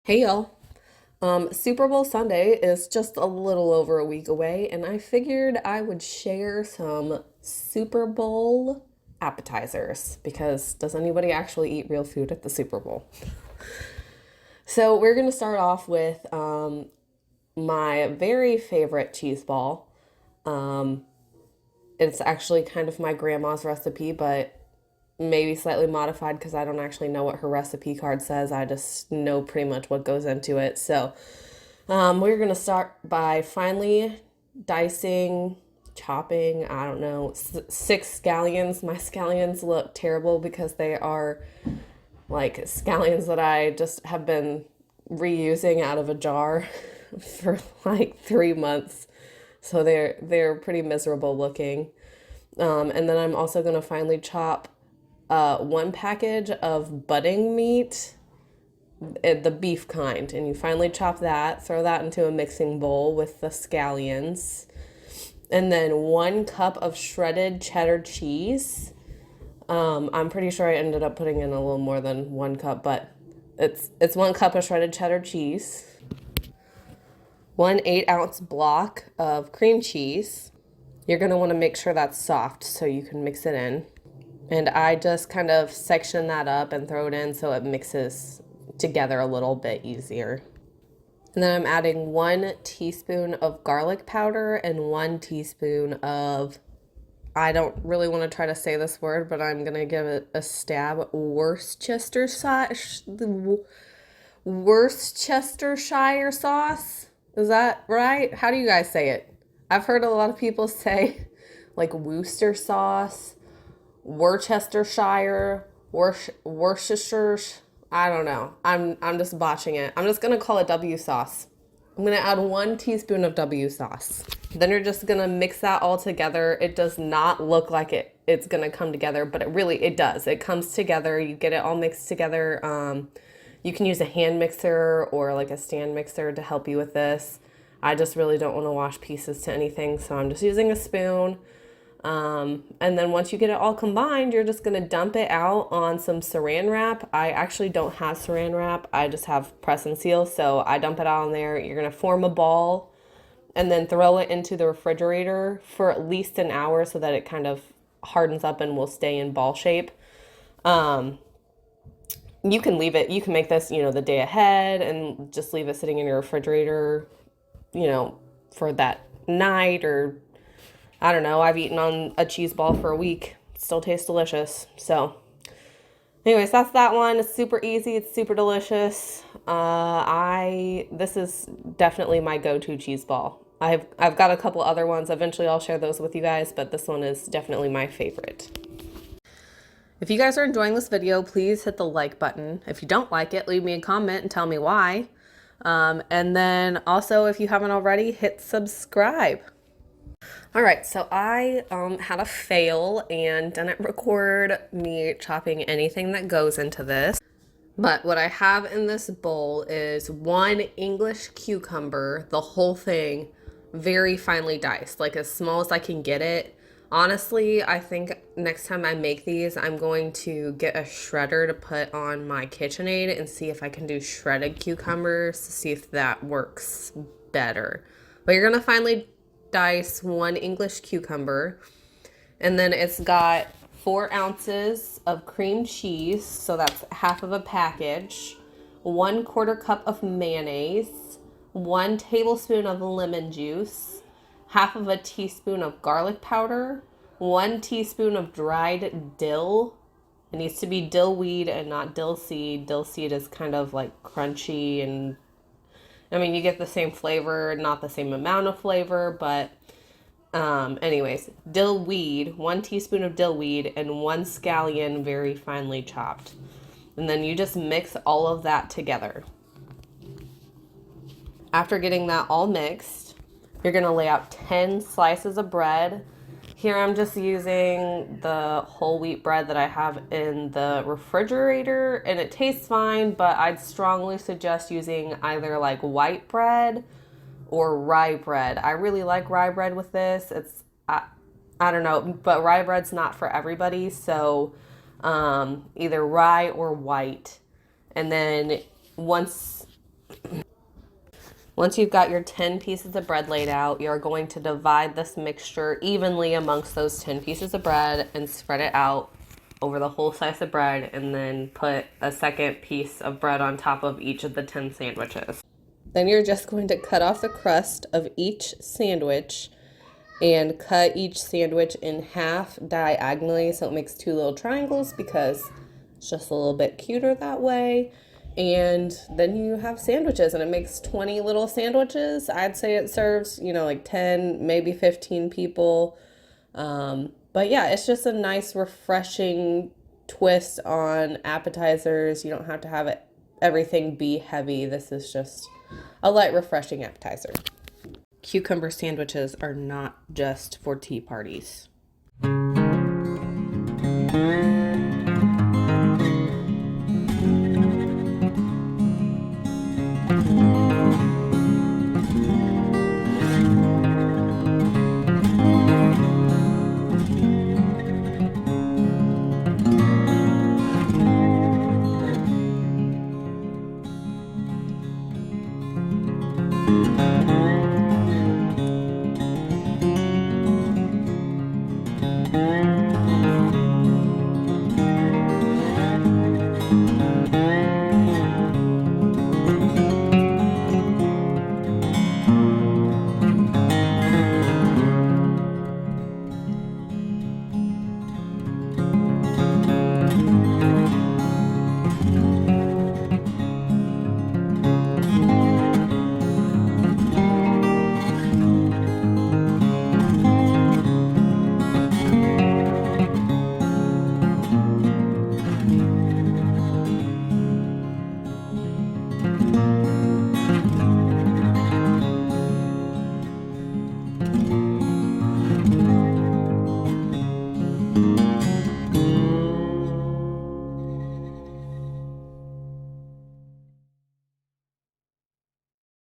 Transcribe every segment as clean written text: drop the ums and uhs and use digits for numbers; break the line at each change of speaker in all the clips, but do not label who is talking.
Hey y'all. Super Bowl Sunday is just a little over a week away, and I figured I would share some Super Bowl appetizers because does anybody actually eat real food at the Super Bowl? So we're gonna start off with my very favorite cheese ball. Um, it's actually kind of my grandma's recipe, but maybe slightly modified because I don't actually know what her recipe card says. I just know pretty much what goes into it. So we're going to start by finely dicing, chopping, I don't know, six scallions. My scallions look terrible because they are like scallions that I just have been reusing out of a jar for like 3 months. So they're pretty miserable looking. And then I'm also going to finely chop one package of budding meat, the beef kind, and you finally chop that, throw that into a mixing bowl with the scallions, and then 1 cup of shredded cheddar cheese. I'm pretty sure I ended up putting in a little more than 1 cup, but it's 1 cup of shredded cheddar cheese, 1 8-ounce block of cream cheese. You're gonna want to make sure that's soft so you can mix it in. And I just kind of section that up and throw it in so it mixes together a little bit easier. And then I'm adding 1 teaspoon of garlic powder and 1 teaspoon of, I don't really want to try to say this word, but I'm going to give it a stab, Worcestershire sauce. Is that right? How do you guys say it? I've heard a lot of people say like Worcester sauce, Worcestershire, Worcestershire. I don't know. I'm just botching it. I'm just gonna call it W sauce. I'm gonna add 1 teaspoon of W sauce. Then you're just gonna mix that all together. It does not look like it's gonna come together, but it does. It comes together. You get it all mixed together. You can use a hand mixer or like a stand mixer to help you with this. I just really don't want to wash pieces to anything, so I'm just using a spoon. And then once you get it all combined, you're just going to dump it out on some saran wrap. I actually don't have saran wrap. I just have press and seal. So I dump it out on there. You're going to form a ball and then throw it into the refrigerator for at least an hour so that it kind of hardens up and will stay in ball shape. You can leave it, you can make this, the day ahead and just leave it sitting in your refrigerator, for that night, or I don't know. I've eaten on a cheese ball for a week. It still tastes delicious. So anyways, that's that one. It's super easy. It's super delicious. This is definitely my go-to cheese ball. I've got a couple other ones. Eventually I'll share those with you guys, but this one is definitely my favorite. If you guys are enjoying this video, please hit the like button. If you don't like it, leave me a comment and tell me why. And then also, if you haven't already, hit subscribe. All right, so I had a fail and didn't record me chopping anything that goes into this. But what I have in this bowl is 1 English cucumber, the whole thing, very finely diced, like as small as I can get it. Honestly, I think next time I make these, I'm going to get a shredder to put on my KitchenAid and see if I can do shredded cucumbers to see if that works better. But you're gonna finally dice 1 English cucumber, and then it's got 4 ounces of cream cheese, so that's half of a package, 1/4 cup of mayonnaise, 1 tablespoon of lemon juice, half of a teaspoon of garlic powder, 1 teaspoon of dried dill. It needs to be dill weed and not dill seed. Dill seed is kind of like crunchy, and I mean, you get the same flavor, not the same amount of flavor, but anyways, dill weed, 1 teaspoon of dill weed, and 1 scallion very finely chopped. And then you just mix all of that together. After getting that all mixed, you're gonna lay out 10 slices of bread. Here I'm just using the whole wheat bread that I have in the refrigerator, and it tastes fine, but I'd strongly suggest using either like white bread or rye bread. I really like rye bread with this. I don't know, but rye bread's not for everybody, so either rye or white. And then once Once you've got your 10 pieces of bread laid out, you're going to divide this mixture evenly amongst those 10 pieces of bread and spread it out over the whole slice of bread, and then put a second piece of bread on top of each of the 10 sandwiches. Then you're just going to cut off the crust of each sandwich and cut each sandwich in half diagonally so it makes 2 little triangles, because it's just a little bit cuter that way. And then you have sandwiches, and it makes 20 little sandwiches. I'd say it serves, like 10, maybe 15 people. But yeah, it's just a nice, refreshing twist on appetizers. You don't have to have everything be heavy. This is just a light, refreshing appetizer. Cucumber sandwiches are not just for tea parties.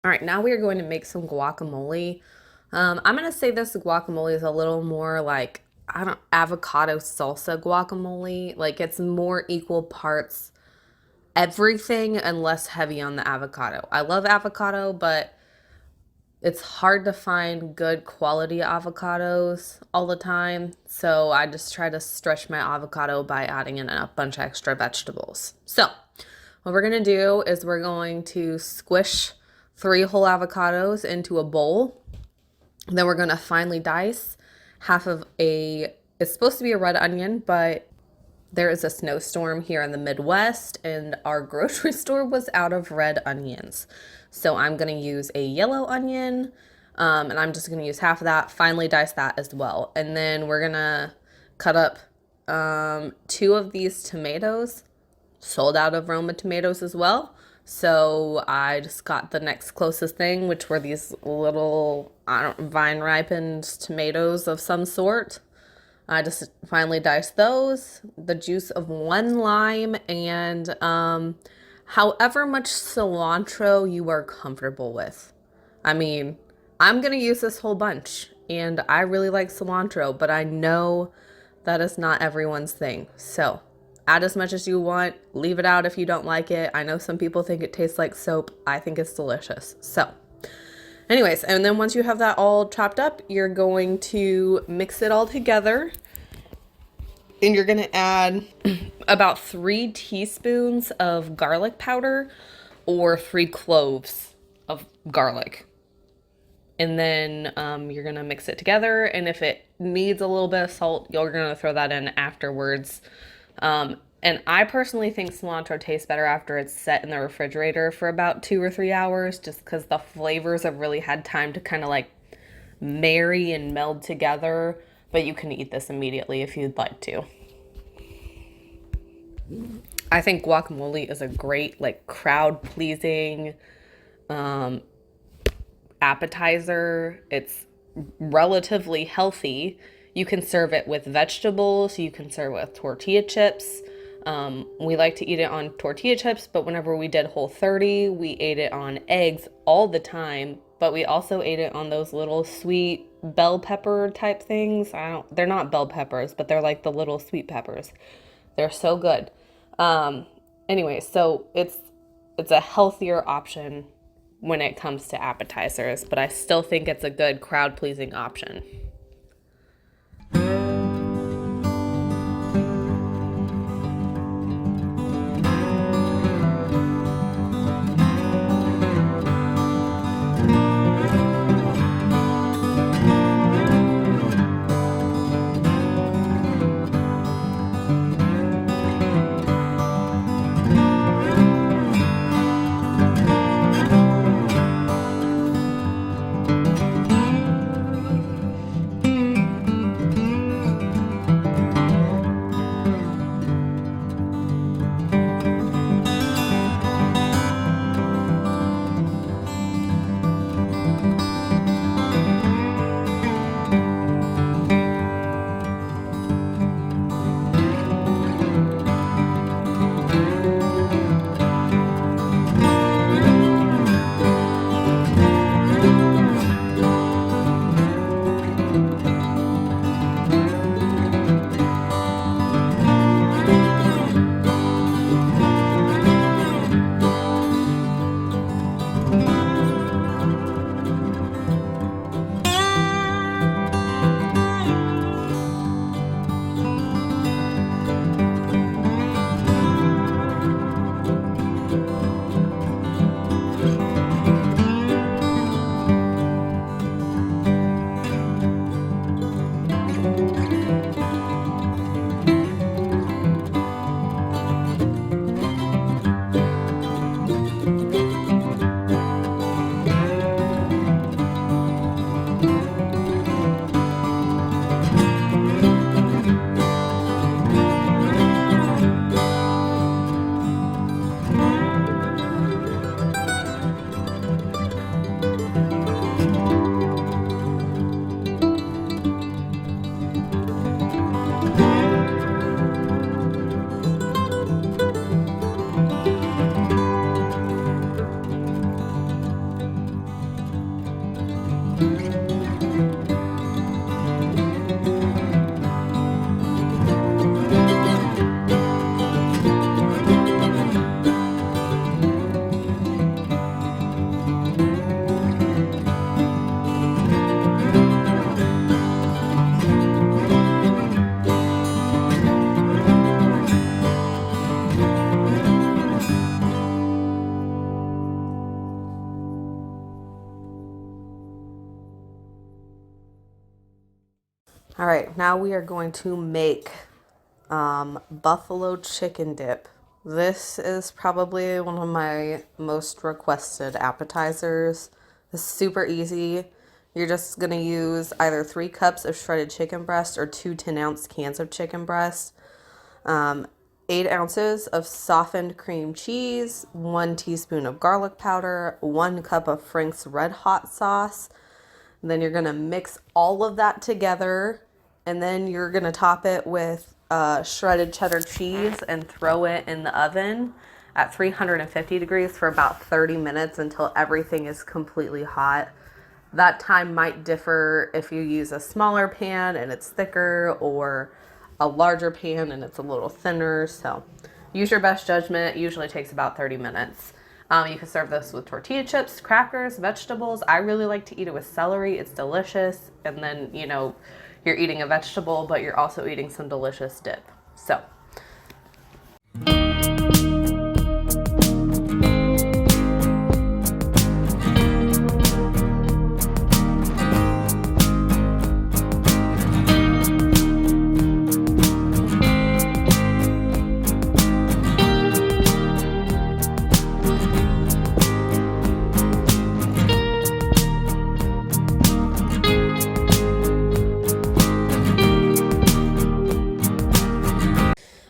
All right, now we are going to make some guacamole. I'm going to say this guacamole is a little more like, avocado salsa guacamole. Like, it's more equal parts everything and less heavy on the avocado. I love avocado, but it's hard to find good quality avocados all the time. So I just try to stretch my avocado by adding in a bunch of extra vegetables. So what we're going to do is we're going to squish 3 whole avocados into a bowl. Then we're going to finely dice it's supposed to be a red onion, but there is a snowstorm here in the Midwest and our grocery store was out of red onions. So I'm going to use a yellow onion, and I'm just going to use half of that, finely dice that as well. And then we're going to cut up 2 of these tomatoes, sold out of Roma tomatoes as well. So I just got the next closest thing, which were these little, vine ripened tomatoes of some sort. I just finally diced those, the juice of 1 lime, and however much cilantro you are comfortable with. I mean, I'm going to use this whole bunch, and I really like cilantro, but I know that is not everyone's thing. So add as much as you want, leave it out if you don't like it. I know some people think it tastes like soap. I think it's delicious. So anyways, and then once you have that all chopped up, you're going to mix it all together. And you're going to add about 3 teaspoons of garlic powder or 3 cloves of garlic. And then you're going to mix it together. And if it needs a little bit of salt, you're going to throw that in afterwards. And I personally think cilantro tastes better after it's set in the refrigerator for about 2 or 3 hours, just because the flavors have really had time to kind of like marry and meld together. But you can eat this immediately if you'd like to. I think guacamole is a great, like, crowd-pleasing appetizer. It's relatively healthy. You can serve it with vegetables. You can serve it with tortilla chips. We like to eat it on tortilla chips, but whenever we did Whole30, we ate it on eggs all the time. But we also ate it on those little sweet bell pepper type things. They're not bell peppers, but they're like the little sweet peppers. They're so good. Anyway, so it's a healthier option when it comes to appetizers, but I still think it's a good crowd-pleasing option. All right, now we are going to make buffalo chicken dip. This is probably one of my most requested appetizers. It's super easy. You're just going to use either 3 cups of shredded chicken breast or 2 10-ounce cans of chicken breast, 8 ounces of softened cream cheese, 1 teaspoon of garlic powder, 1 cup of Frank's Red Hot sauce. Then you're going to mix all of that together, and then you're going to top it with shredded cheddar cheese and throw it in the oven at 350 degrees for about 30 minutes until everything is completely hot. That time might differ if you use a smaller pan and it's thicker, or a larger pan and it's a little thinner. So use your best judgment. It usually takes about 30 minutes. You can serve this with tortilla chips, crackers, vegetables. I really like to eat it with celery. It's delicious. And then, you know, you're eating a vegetable, but you're also eating some delicious dip. So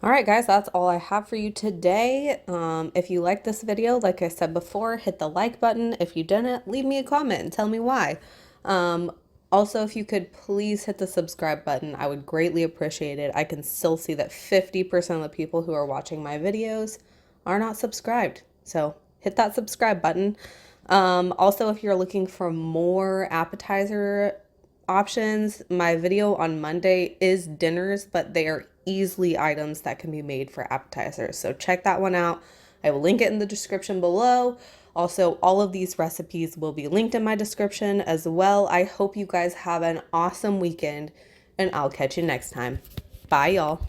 alright guys, that's all I have for you today. If you liked this video, like I said before, hit the like button. If you didn't, leave me a comment and tell me why. Also, if you could please hit the subscribe button, I would greatly appreciate it. I can still see that 50% of the people who are watching my videos are not subscribed. So hit that subscribe button. Also, if you're looking for more appetizer options, my video on Monday is dinners, but they are easily items that can be made for appetizers. So check that one out. I will link it in the description below. Also, all of these recipes will be linked in my description as well. I hope you guys have an awesome weekend, and I'll catch you next time. Bye, y'all.